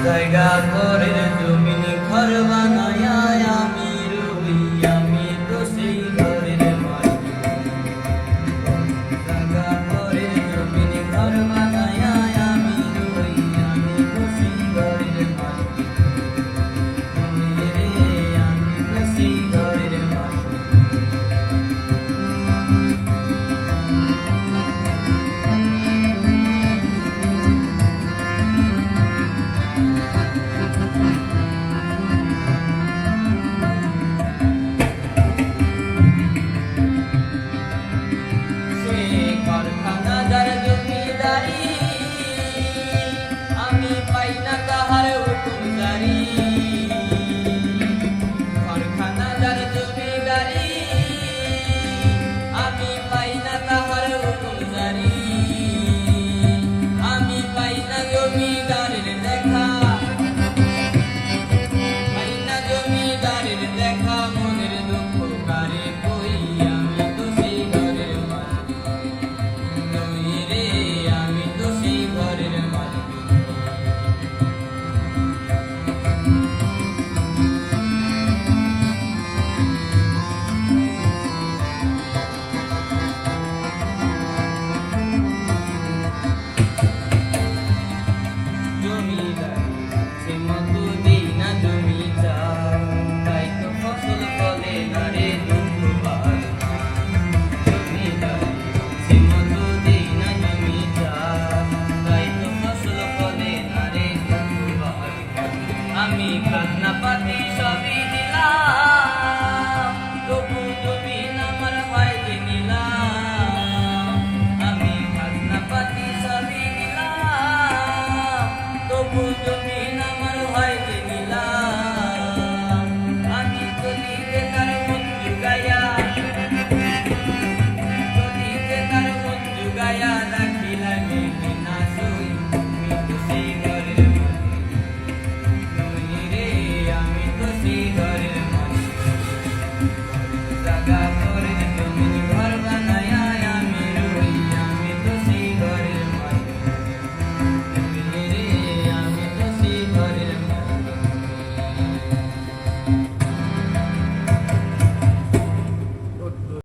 জায়গা ঘরের জমিন ঘর বানায়া আমি রই, আমি তো সেই ঘরের মালিক। জায়গা ঘরের জমিন ঘর বানায়া আমি রই, আমি তো সেই ঘরের মালিক। রে আমি তো সেই ঘরের মালিক। কারখানা যার জমিদারি, আমি পাই না তাহার হুকুম জারি। কারখানা যার জমিদারি, আমি পাই না তাহার হুকুম জারি। আমি পাই না জমিদারের দেখা, পাই না জমিদারের দেখা, মনের দুঃখ কারে কই, আমি তো সেই ঘরের মালিক। রে আমি তো সেই ঘরের মালিক। জমিদার সে মতো দেই না জমি চাই, তাই তো ফসল ফলে না রে দুঃখবার। জমিদার সে মতো দেই না জমি চাই, তাই তো ফসল ফলে না রে দুঃখবার। আমি খাজনা পাতি সবই দিলাম, তবু জমিন আমার হয় যে নিলাম। আমি খাজনা পাতি সবই দিলাম, তবু জমিন আমার হয় যে নিলাম। আমি তো দিতে তার মন জুগায়া, তো দিতে তার মন জুগায়া